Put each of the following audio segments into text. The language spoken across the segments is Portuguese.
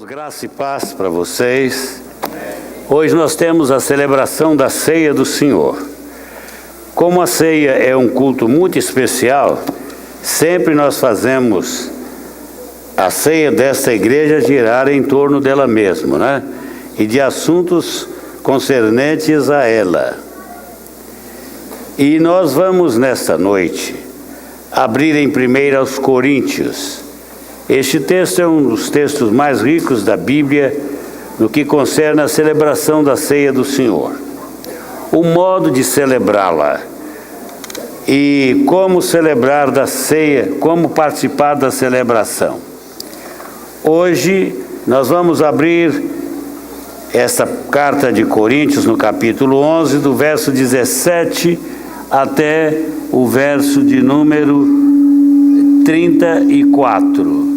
Graça e paz para vocês. Hoje nós temos a celebração da Ceia do Senhor. Como a ceia é um culto muito especial, sempre nós fazemos a ceia desta igreja girar em torno dela mesma, né? E de assuntos concernentes a ela. E nós vamos nesta noite abrir em 1 aos Coríntios. Este texto é um dos textos mais ricos da Bíblia no que concerne a celebração da Ceia do Senhor. O modo de celebrá-la e como celebrar da ceia, como participar da celebração. Hoje nós vamos abrir esta carta de Coríntios no capítulo 11, do verso 17 até o verso de número 34.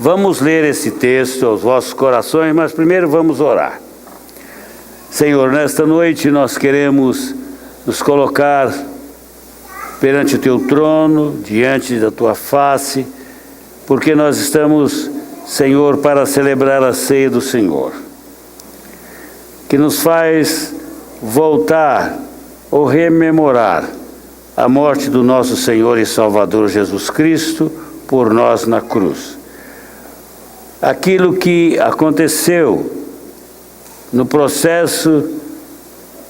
Vamos ler esse texto aos vossos corações, mas primeiro vamos orar. Senhor, nesta noite nós queremos nos colocar perante o Teu trono, diante da Tua face, porque nós estamos, Senhor, para celebrar a ceia do Senhor, que nos faz voltar ou rememorar a morte do nosso Senhor e Salvador Jesus Cristo por nós na cruz. Aquilo que aconteceu no processo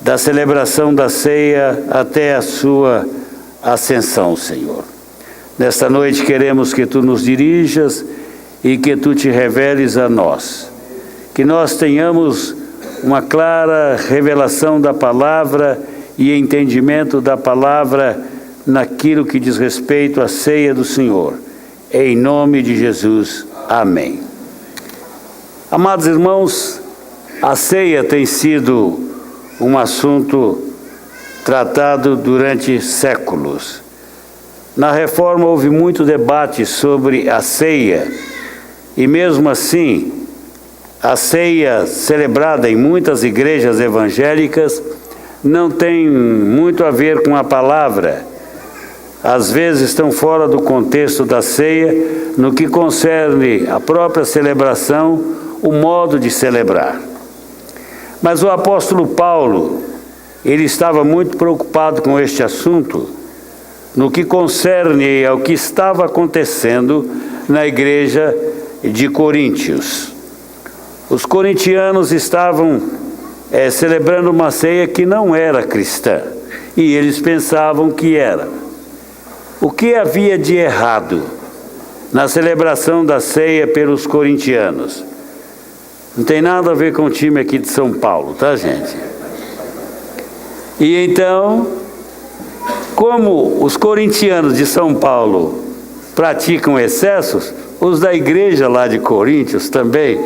da celebração da ceia até a sua ascensão, Senhor. Nesta noite queremos que Tu nos dirijas e que Tu te reveles a nós. Que nós tenhamos uma clara revelação da palavra e entendimento da palavra naquilo que diz respeito à ceia do Senhor. Em nome de Jesus. Amém. Amados irmãos, a ceia tem sido um assunto tratado durante séculos. Na Reforma houve muito debate sobre a ceia, e mesmo assim, a ceia celebrada em muitas igrejas evangélicas não tem muito a ver com a palavra. Às vezes estão fora do contexto da ceia, no que concerne a própria celebração, o modo de celebrar. Mas o apóstolo Paulo, ele estava muito preocupado com este assunto, no que concerne ao que estava acontecendo na igreja de Coríntios. Os corintianos estavam celebrando uma ceia que não era cristã, e eles pensavam que era. O que havia de errado na celebração da ceia pelos corintianos? Não tem nada a ver com o time aqui de São Paulo, tá, gente? E então, como os corintianos de São Paulo praticam excessos, os da igreja lá de Coríntios também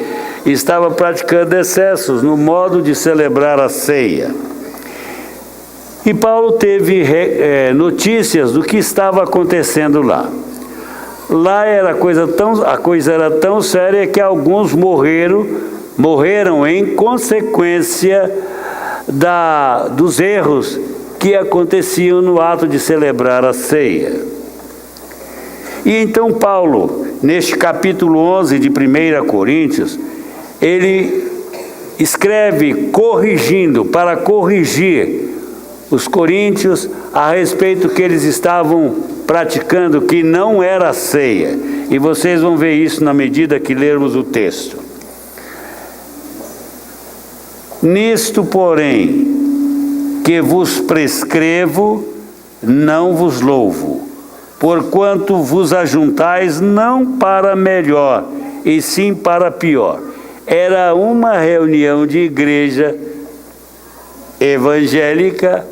estavam praticando excessos no modo de celebrar a ceia. E Paulo teve notícias do que estava acontecendo lá. Lá a coisa era tão séria que alguns morreram em consequência dos erros que aconteciam no ato de celebrar a ceia. E então Paulo, neste capítulo 11 de 1 Coríntios, ele escreve para corrigir os coríntios a respeito que eles estavam praticando, que não era a ceia. E vocês vão ver isso na medida que lermos o texto. Nisto, porém, que vos prescrevo, não vos louvo, porquanto vos ajuntais não para melhor, e sim para pior. Era uma reunião de igreja evangélica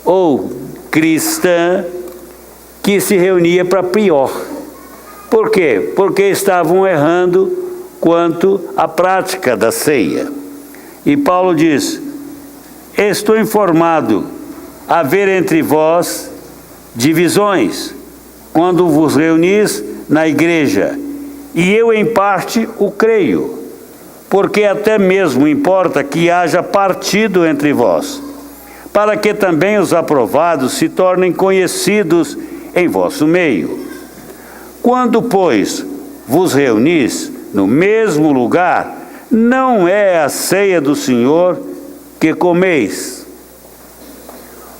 ou cristã que se reunia para pior. Por quê? Porque estavam errando quanto à prática da ceia. E Paulo diz: estou informado haver entre vós divisões, quando vos reunis na igreja, e eu em parte o creio, porque até mesmo importa que haja partido entre vós, para que também os aprovados se tornem conhecidos em vosso meio. Quando, pois, vos reunis, no mesmo lugar, não é a ceia do Senhor que comeis.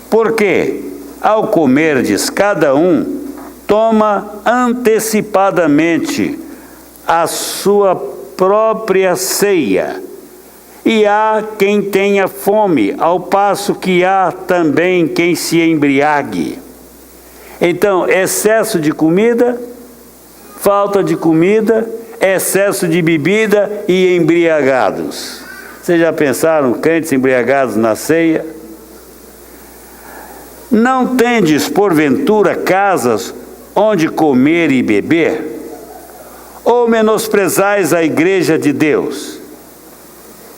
Porque, ao comerdes, cada um toma antecipadamente a sua própria ceia, e há quem tenha fome, ao passo que há também quem se embriague. Então, excesso de comida, falta de comida, excesso de bebida e embriagados. Vocês já pensaram, crentes embriagados na ceia? Não tendes, porventura, casas onde comer e beber? Ou menosprezais a igreja de Deus?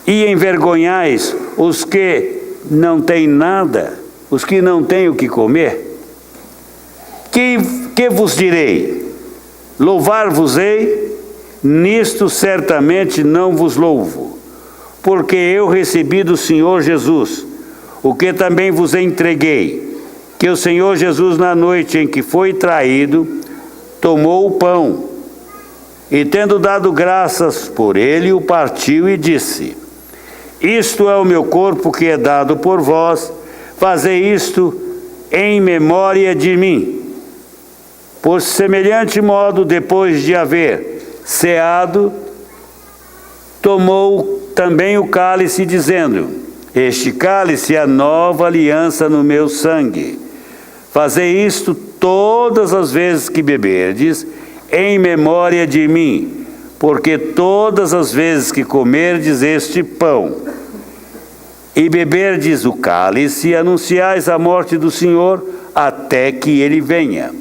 E envergonhais os que não têm nada, os que não têm o que comer? Que vos direi? Louvar-vos-ei? Nisto certamente não vos louvo, porque eu recebi do Senhor Jesus, o que também vos entreguei, que o Senhor Jesus, na noite em que foi traído, tomou o pão, e tendo dado graças por ele, o partiu e disse: isto é o meu corpo que é dado por vós, fazei isto em memória de mim. Por semelhante modo, depois de haver ceado, tomou também o cálice, dizendo: este cálice é a nova aliança no meu sangue. Fazei isto todas as vezes que beberdes, em memória de mim, porque todas as vezes que comerdes este pão e beberdes o cálice, anunciais a morte do Senhor até que ele venha.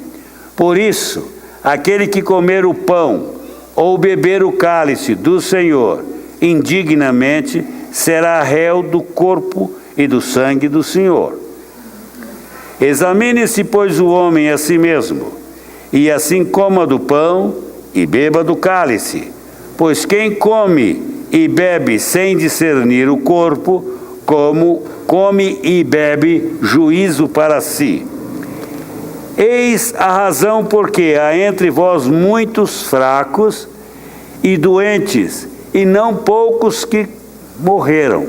Por isso, aquele que comer o pão ou beber o cálice do Senhor indignamente será réu do corpo e do sangue do Senhor. Examine-se, pois, o homem a si mesmo, e assim coma do pão e beba do cálice. Pois quem come e bebe sem discernir o corpo, como come e bebe juízo para si. Eis a razão porque há entre vós muitos fracos e doentes, e não poucos que morreram.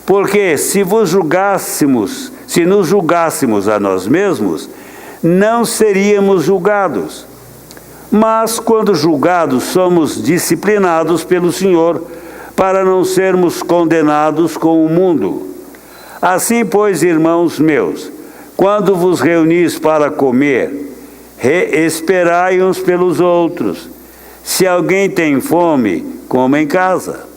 Porque se nos julgássemos a nós mesmos, não seríamos julgados. Mas quando julgados, somos disciplinados pelo Senhor, para não sermos condenados com o mundo. Assim, pois, irmãos meus, quando vos reunis para comer, esperai uns pelos outros. Se alguém tem fome, coma em casa,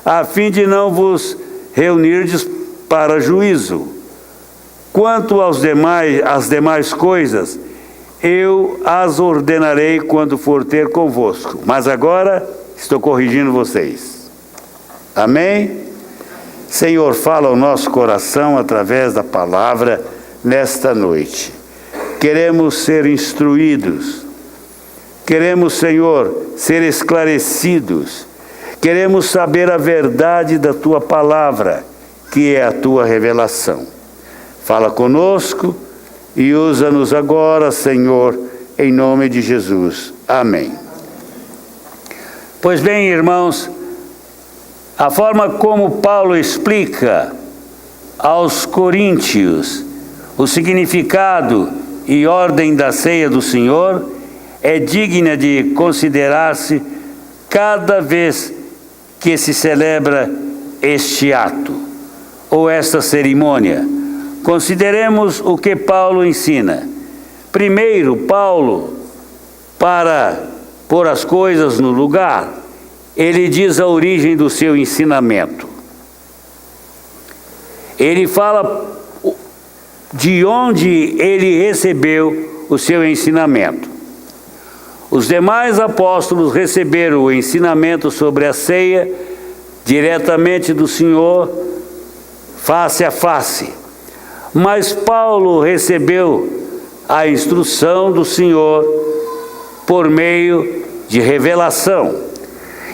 a fim de não vos reunirdes para juízo. Quanto às demais coisas, eu as ordenarei quando for ter convosco. Mas agora estou corrigindo vocês. Amém? Senhor, fala ao nosso coração através da palavra nesta noite. Queremos ser instruídos. Queremos, Senhor, ser esclarecidos. Queremos saber a verdade da Tua palavra, que é a Tua revelação. Fala conosco e usa-nos agora, Senhor, em nome de Jesus. Amém. Pois bem, irmãos, a forma como Paulo explica aos coríntios o significado e ordem da ceia do Senhor é digna de considerar-se cada vez que se celebra este ato ou esta cerimônia. Consideremos o que Paulo ensina. Primeiro, Paulo, para pôr as coisas no lugar, ele diz a origem do seu ensinamento. Ele fala de onde ele recebeu o seu ensinamento. Os demais apóstolos receberam o ensinamento sobre a ceia diretamente do Senhor, face a face. Mas Paulo recebeu a instrução do Senhor por meio de revelação.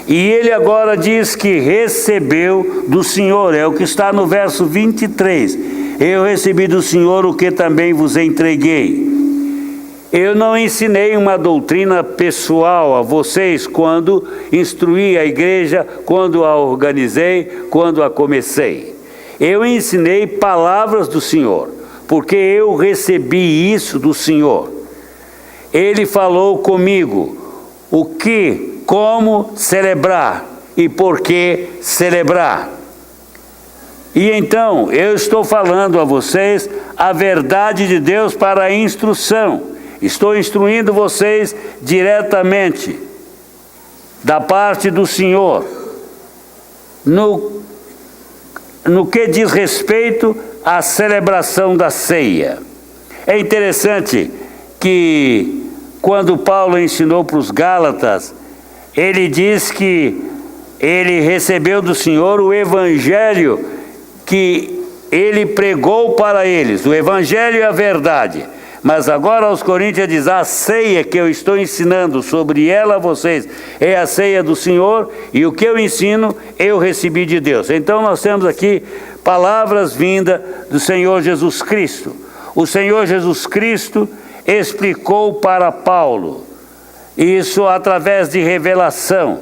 E ele agora diz que recebeu do Senhor, é o que está no verso 23. Eu recebi do Senhor o que também vos entreguei. Eu não ensinei uma doutrina pessoal a vocês quando instruí a igreja, quando a organizei, quando a comecei. Eu ensinei palavras do Senhor, porque eu recebi isso do Senhor. Ele falou comigo como celebrar e por que celebrar. E então, eu estou falando a vocês a verdade de Deus para a instrução. Estou instruindo vocês diretamente da parte do Senhor, no que diz respeito à celebração da ceia. É interessante que quando Paulo ensinou para os Gálatas, ele diz que ele recebeu do Senhor o evangelho que ele pregou para eles. O evangelho é a verdade. Mas agora aos Coríntios diz, a ceia que eu estou ensinando sobre ela a vocês é a ceia do Senhor, e o que eu ensino eu recebi de Deus. Então nós temos aqui palavras vindas do Senhor Jesus Cristo. O Senhor Jesus Cristo explicou para Paulo, isso através de revelação.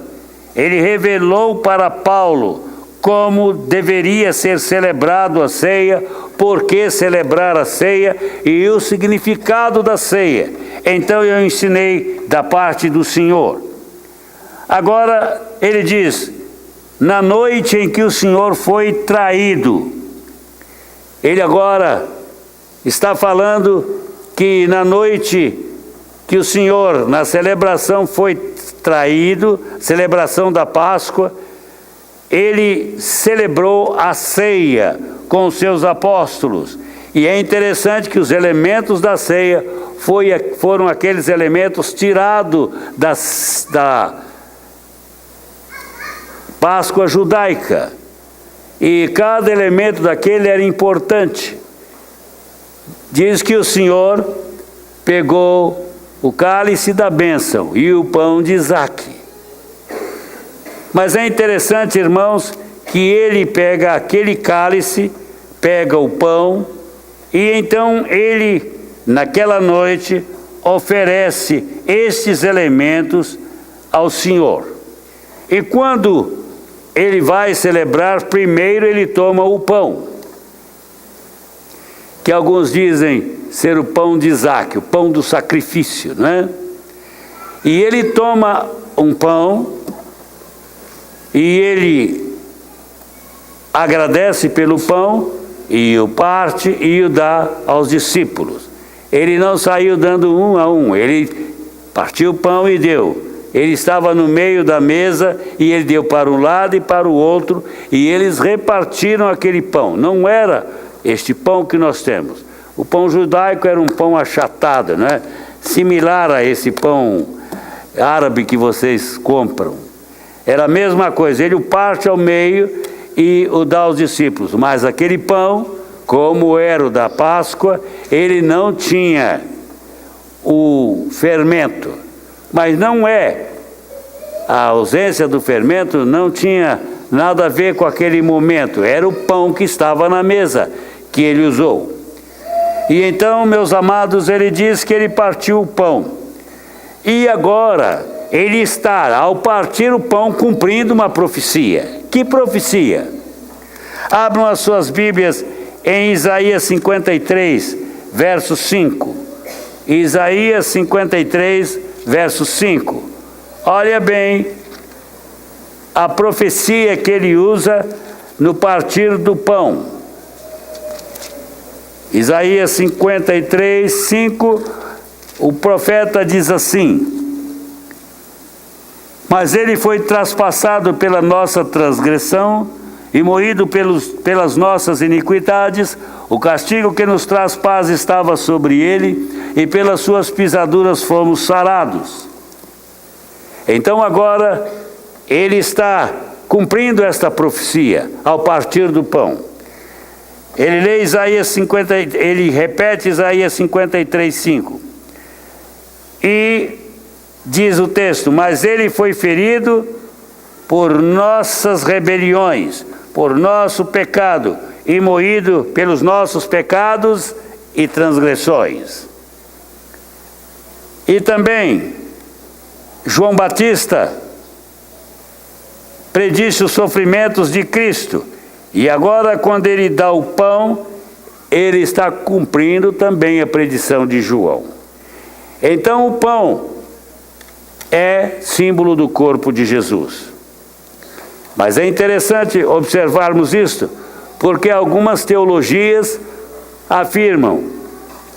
Ele revelou para Paulo como deveria ser celebrado a ceia, por que celebrar a ceia e o significado da ceia. Então eu ensinei da parte do Senhor. Agora ele diz, na noite em que o Senhor foi traído, ele agora está falando que na noite que o Senhor, na celebração, foi traído, celebração da Páscoa, ele celebrou a ceia com os seus apóstolos. E é interessante que os elementos da ceia foram aqueles elementos tirados da Páscoa judaica. E cada elemento daquele era importante. Diz que o Senhor pegou o cálice da bênção e o pão de Isaque. Mas é interessante, irmãos, que ele pega aquele cálice, pega o pão, e então ele, naquela noite, oferece estes elementos ao Senhor. E quando ele vai celebrar, primeiro ele toma o pão, que alguns dizem ser o pão de Isaque, o pão do sacrifício, não é? E ele toma um pão, e ele agradece pelo pão, e o parte e o dá aos discípulos. Ele não saiu dando um a um, ele partiu o pão e deu. Ele estava no meio da mesa e ele deu para um lado e para o outro, e eles repartiram aquele pão. Não era este pão que nós temos. O pão judaico era um pão achatado, né? Similar a esse pão árabe que vocês compram. Era a mesma coisa, ele o parte ao meio e o dá aos discípulos. Mas aquele pão, como era o da Páscoa, ele não tinha o fermento. Mas não é, a ausência do fermento não tinha nada a ver com aquele momento. Era o pão que estava na mesa que ele usou. E então, meus amados, ele diz que ele partiu o pão. E agora ele está, ao partir o pão, cumprindo uma profecia. Que profecia? Abram as suas Bíblias em Isaías 53, verso 5. Isaías 53, verso 5. Olha bem a profecia que ele usa no partir do pão. Isaías 53, 5, o profeta diz assim: mas ele foi traspassado pela nossa transgressão e moído pelas nossas iniquidades, o castigo que nos traz paz estava sobre ele, e pelas suas pisaduras fomos sarados. Então agora ele está cumprindo esta profecia ao partir do pão. Ele lê Isaías 50, ele repete Isaías 53, 5. E diz o texto: mas ele foi ferido por nossas rebeliões, por nosso pecado, e moído pelos nossos pecados e transgressões. E também João Batista predisse os sofrimentos de Cristo. E agora, quando ele dá o pão, ele está cumprindo também a predição de João. Então o pão é símbolo do corpo de Jesus. Mas é interessante observarmos isto, porque algumas teologias afirmam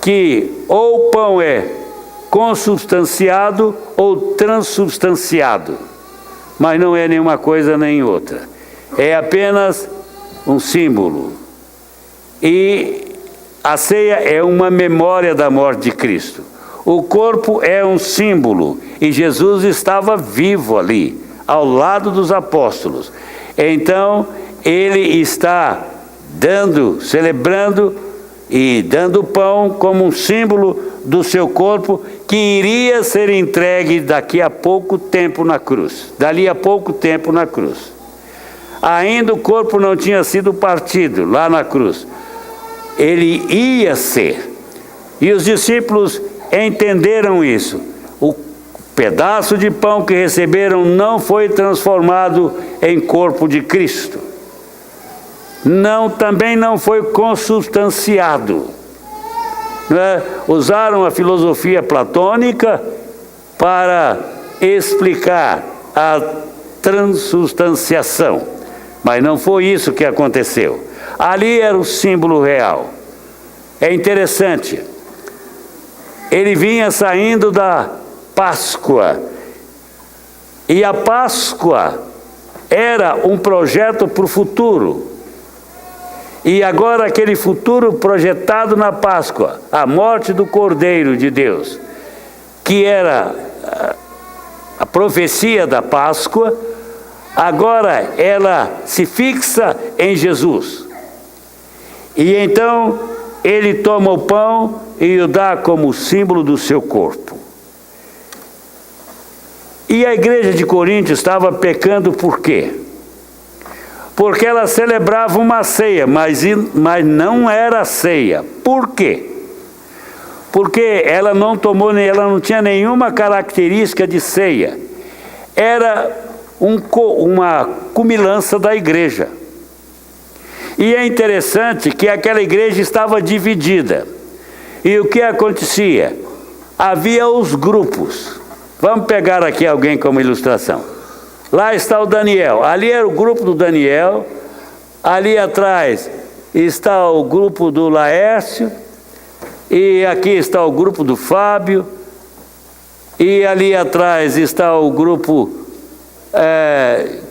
que ou o pão é consubstanciado ou transubstanciado, mas não é nenhuma coisa nem outra. É apenas um símbolo. E a ceia é uma memória da morte de Cristo. O corpo é um símbolo e Jesus estava vivo ali, ao lado dos apóstolos. Então, ele está celebrando e dando pão como um símbolo do seu corpo que iria ser entregue dali a pouco tempo na cruz. Ainda o corpo não tinha sido partido lá na cruz. Ele ia ser. E os discípulos entenderam isso. O pedaço de pão que receberam não foi transformado em corpo de Cristo. Também não foi consubstanciado. Usaram a filosofia platônica para explicar a transubstanciação, mas não foi isso que aconteceu. Ali era o símbolo real. É interessante, ele vinha saindo da Páscoa, e a Páscoa era um projeto para o futuro. E agora aquele futuro projetado na Páscoa, a morte do Cordeiro de Deus, que era a profecia da Páscoa, agora ela se fixa em Jesus. E então ele toma o pão e o dá como símbolo do seu corpo. E a igreja de Corinto estava pecando por quê? Porque ela celebrava uma ceia, mas não era ceia. Por quê? Porque ela não tinha nenhuma característica de ceia. Era uma comilança da igreja. E é interessante que aquela igreja estava dividida. E o que acontecia? Havia os grupos. Vamos pegar aqui alguém como ilustração. Lá está o Daniel, ali era o grupo do Daniel, ali atrás está o grupo do Laércio, e aqui está o grupo do Fábio, e ali atrás está o grupo,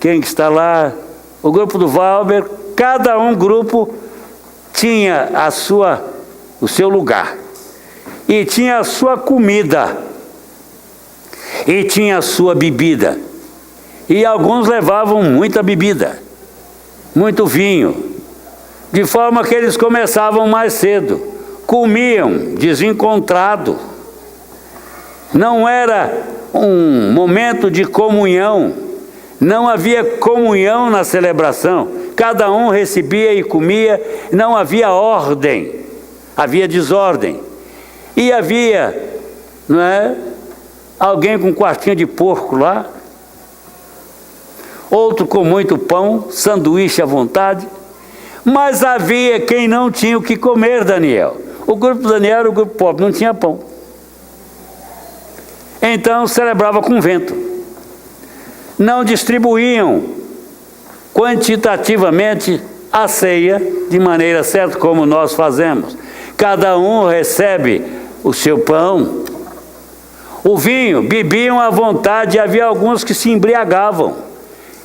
quem está lá? O grupo do Valber. Cada grupo tinha o seu lugar, e tinha a sua comida, e tinha a sua bebida. E alguns levavam muita bebida, muito vinho, de forma que eles começavam mais cedo, comiam desencontrado. Não era um momento de comunhão, não havia comunhão na celebração, cada um recebia e comia, não havia ordem, havia desordem. E havia, alguém com um quartinho de porco lá, outro com muito pão, sanduíche à vontade, mas havia quem não tinha o que comer, Daniel. O grupo do Daniel era o grupo pobre, não tinha pão. Então celebrava com vento. Não distribuíam quantitativamente a ceia de maneira certa, como nós fazemos. Cada um recebe o seu pão. O vinho, bebiam à vontade, havia alguns que se embriagavam.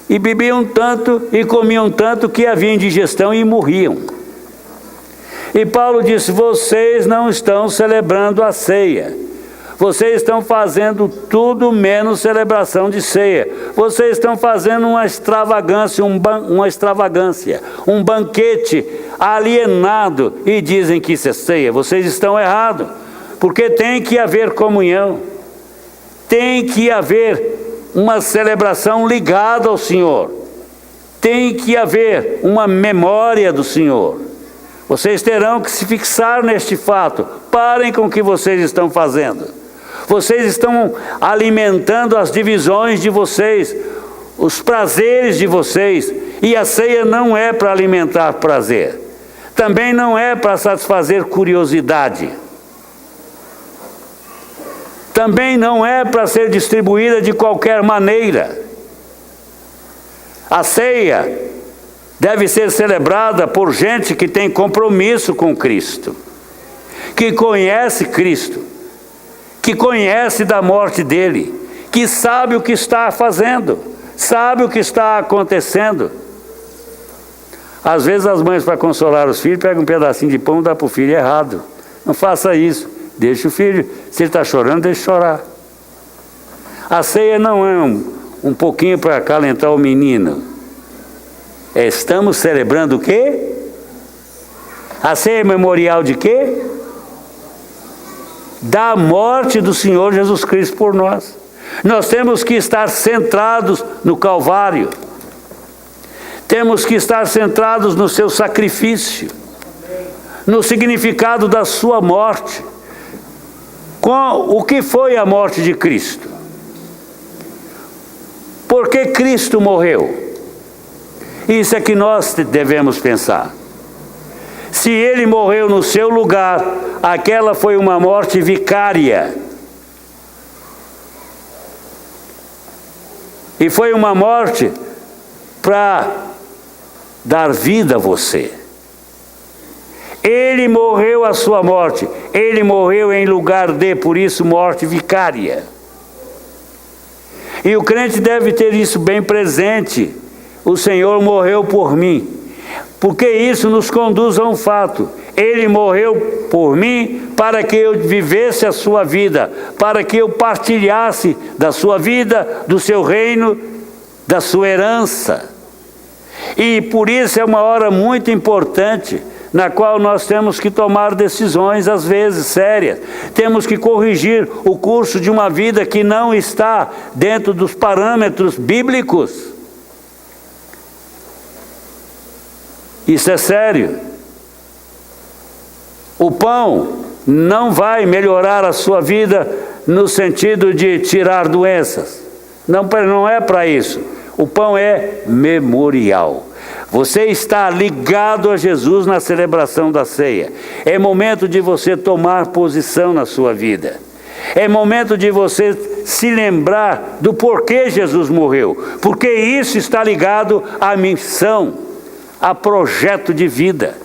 E bebiam tanto e comiam tanto que havia indigestão e morriam. E Paulo disse: vocês não estão celebrando a ceia. Vocês estão fazendo tudo menos celebração de ceia. Vocês estão fazendo uma extravagância, um banquete alienado e dizem que isso é ceia. Vocês estão errados, porque tem que haver comunhão. Tem que haver uma celebração ligada ao Senhor. Tem que haver uma memória do Senhor. Vocês terão que se fixar neste fato. Parem com o que vocês estão fazendo. Vocês estão alimentando as divisões de vocês, os prazeres de vocês. E a ceia não é para alimentar prazer. Também não é para satisfazer curiosidade. Também não é para ser distribuída de qualquer maneira. A ceia deve ser celebrada por gente que tem compromisso com Cristo, que conhece Cristo, que conhece da morte dele, que sabe o que está fazendo, sabe o que está acontecendo. Às vezes as mães, para consolar os filhos, pegam um pedacinho de pão e dão para o filho errado. Não faça isso. Deixa o filho, se ele está chorando, deixa chorar. A ceia não é um pouquinho para acalentar o menino. Estamos celebrando o quê? A ceia é memorial de quê? Da morte do Senhor Jesus Cristo por nós. Nós temos que estar centrados no Calvário. Temos que estar centrados no seu sacrifício, no significado da sua morte. O que foi a morte de Cristo? Por que Cristo morreu? Isso é que nós devemos pensar. Se ele morreu no seu lugar, aquela foi uma morte vicária. E foi uma morte para dar vida a você. Ele morreu a sua morte. Ele morreu em lugar de, por isso, morte vicária. E o crente deve ter isso bem presente. O Senhor morreu por mim. Porque isso nos conduz a um fato. Ele morreu por mim para que eu vivesse a sua vida, para que eu partilhasse da sua vida, do seu reino, da sua herança. E por isso é uma hora muito importante, na qual nós temos que tomar decisões, às vezes sérias. Temos que corrigir o curso de uma vida que não está dentro dos parâmetros bíblicos. Isso é sério. O pão não vai melhorar a sua vida no sentido de tirar doenças. Não é para isso. O pão é memorial. Você está ligado a Jesus na celebração da ceia. É momento de você tomar posição na sua vida. É momento de você se lembrar do porquê Jesus morreu. Porque isso está ligado à missão, a projeto de vida.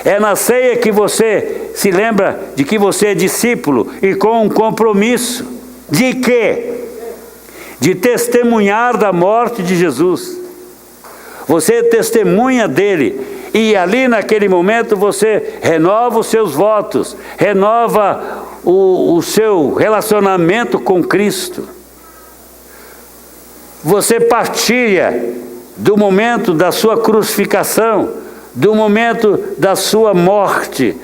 É na ceia que você se lembra de que você é discípulo e com um compromisso. De quê? De testemunhar da morte de Jesus. Você testemunha dele. E ali naquele momento você renova os seus votos, renova o seu relacionamento com Cristo. Você partilha do momento da sua crucificação, do momento da sua morte.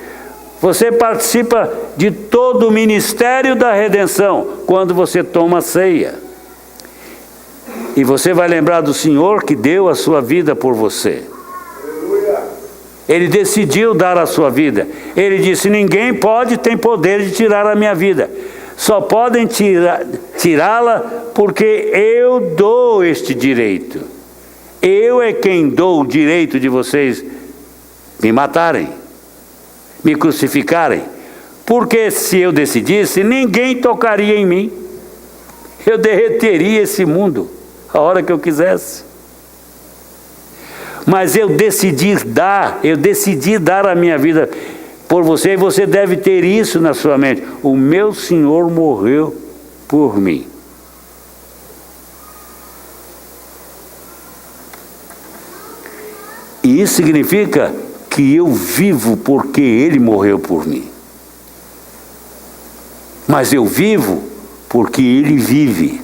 Você participa de todo o ministério da redenção quando você toma a ceia. E você vai lembrar do Senhor que deu a sua vida por você. Ele decidiu dar a sua vida. Ele disse: ninguém tem poder de tirar a minha vida. Só podem tirá-la porque eu dou este direito. Eu é quem dou o direito de vocês me matarem, me crucificarem. Porque se eu decidisse, ninguém tocaria em mim. Eu derreteria esse mundo a hora que eu quisesse. Mas eu decidi dar a minha vida por você, e você deve ter isso na sua mente. O meu Senhor morreu por mim. E isso significa que eu vivo porque Ele morreu por mim. Mas eu vivo porque Ele vive.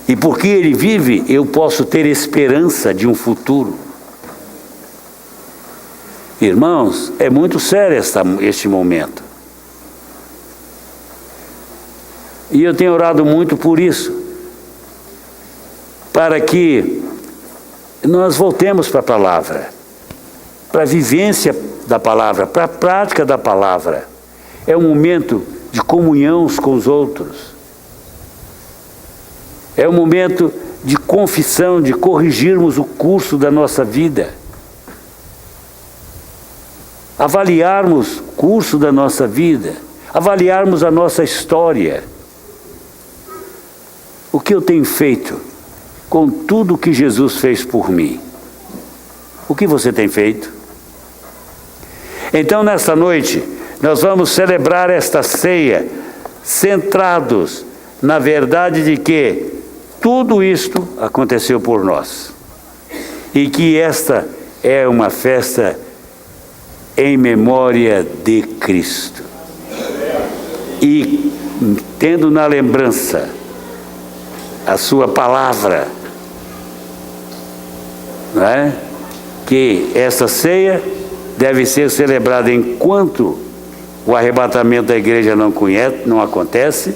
E porque Ele vive, eu posso ter esperança de um futuro. Irmãos, é muito sério este momento. E eu tenho orado muito por isso. Para que nós voltemos para a palavra. para a vivência da palavra, para a prática da palavra. É um momento de comunhão uns com os outros. É um momento de confissão, de corrigirmos o curso da nossa vida. Avaliarmos o curso da nossa vida. Avaliarmos a nossa história. O que eu tenho feito com tudo que Jesus fez por mim? O que você tem feito? Então, nesta noite, nós vamos celebrar esta ceia, centrados na verdade de que tudo isto aconteceu por nós. E que esta é uma festa em memória de Cristo. E tendo na lembrança a sua palavra, não é? Que essa ceia deve ser celebrada enquanto o arrebatamento da igreja não acontece,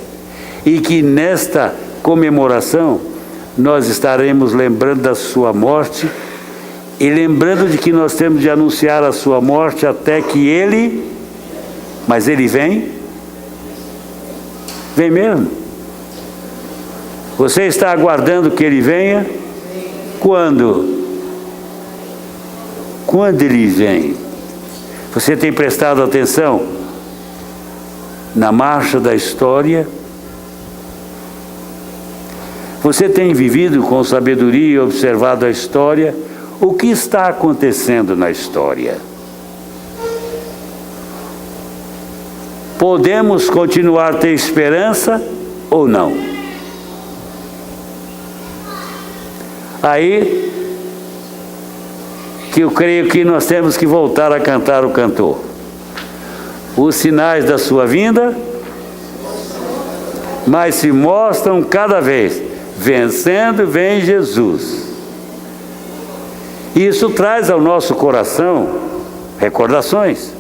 e que nesta comemoração nós estaremos lembrando da sua morte e lembrando de que nós temos de anunciar a sua morte até que ele, mas ele vem mesmo. Você está aguardando que ele venha? Quando? Quando ele vem? Você tem prestado atenção na marcha da história? Você tem vivido com sabedoria e observado a história? O que está acontecendo na história? Podemos continuar a ter esperança ou não? Aí que eu creio que nós temos que voltar a cantar o cantor. Os sinais da sua vinda, mas se mostram cada vez. Vencendo vem Jesus. Isso traz ao nosso coração recordações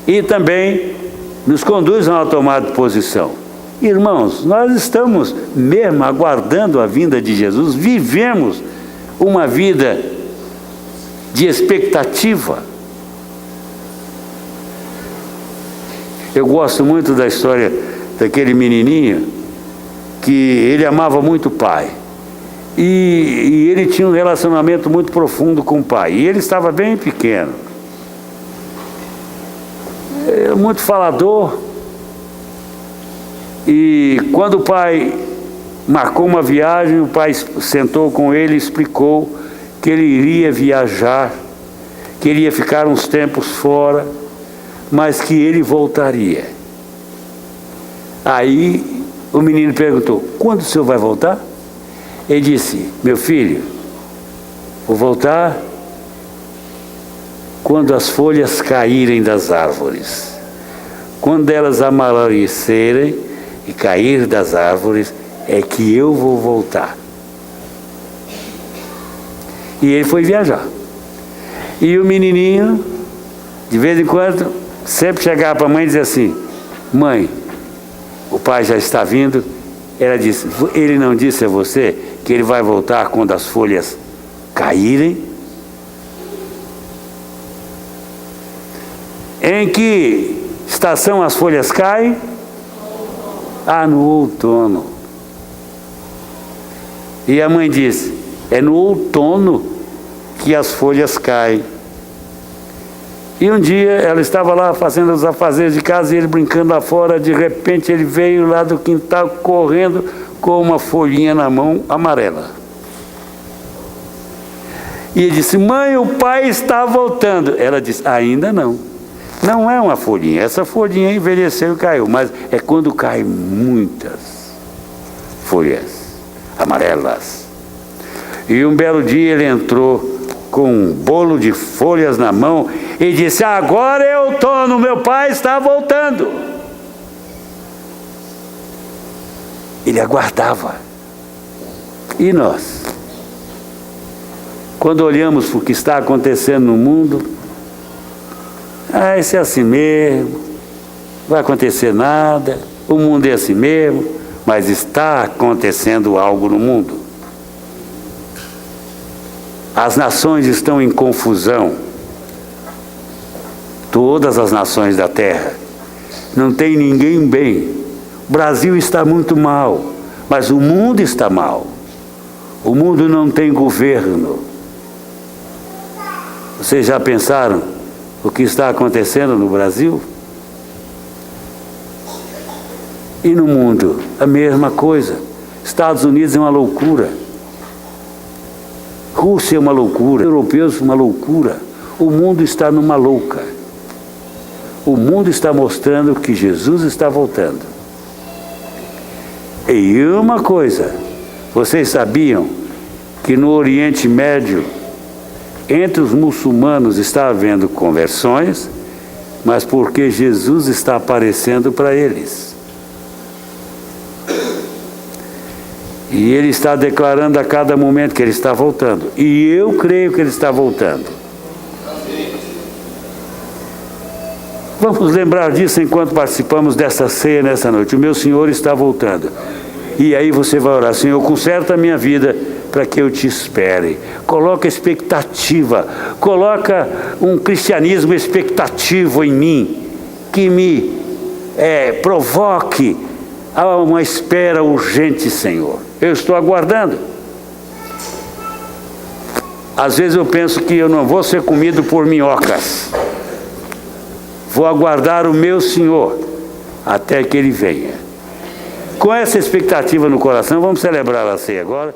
e também nos conduz a uma tomada de posição. Irmãos, nós estamos mesmo aguardando a vinda de Jesus, vivemos uma vida de expectativa. Eu gosto muito da história daquele menininho que ele amava muito o pai. E ele tinha um relacionamento muito profundo com o pai. E ele estava bem pequeno. Muito falador. E quando o pai marcou uma viagem, o pai sentou com ele e explicou que ele iria viajar, que ele ia ficar uns tempos fora, mas que ele voltaria. Aí o menino perguntou: quando o senhor vai voltar? Ele disse: meu filho, vou voltar quando as folhas caírem das árvores. Quando elas amadurecerem e cair das árvores, é que eu vou voltar. E ele foi viajar. E o menininho, de vez em quando, sempre chegava para a mãe e dizia assim: mãe, o pai já está vindo. Ela disse: ele não disse a você que ele vai voltar quando as folhas caírem? Em que estação as folhas caem? Ah, no outono. E a mãe disse: é no outono que as folhas caem. E um dia ela estava lá fazendo os afazeres de casa e ele brincando lá fora. De repente ele veio lá do quintal correndo com uma folhinha na mão amarela. E ele disse: mãe, o pai está voltando. Ela disse: ainda não. Não é uma folhinha. Essa folhinha envelheceu e caiu. Mas é quando caem muitas folhas amarelas. E um belo dia ele entrou com um bolo de folhas na mão e disse: agora é outono, meu pai está voltando. Ele aguardava. E nós? Quando olhamos para o que está acontecendo no mundo, isso é assim mesmo, não vai acontecer nada, o mundo é assim mesmo, mas está acontecendo algo no mundo. As nações estão em confusão. todas as nações da terra. Não tem ninguém bem. O Brasil está muito mal, mas o mundo está mal. O mundo não tem governo. Vocês já pensaram o que está acontecendo no Brasil? E no mundo, a mesma coisa. Estados Unidos é uma loucura. Rússia é uma loucura. Europeus, uma loucura. O mundo está numa louca. O mundo está mostrando que Jesus está voltando. E uma coisa, vocês sabiam que no Oriente Médio, entre os muçulmanos está havendo conversões, mas porque Jesus está aparecendo para eles. E Ele está declarando a cada momento que Ele está voltando. E eu creio que Ele está voltando. Vamos lembrar disso enquanto participamos dessa ceia nessa noite. O meu Senhor está voltando. E aí você vai orar: Senhor, conserta a minha vida para que eu te espere. Coloca expectativa. Coloca um cristianismo expectativo em mim, que me provoque a uma espera urgente, Senhor. Eu estou aguardando. Às vezes eu penso que eu não vou ser comido por minhocas. Vou aguardar o meu Senhor até que Ele venha. Com essa expectativa no coração, vamos celebrar a ceia agora.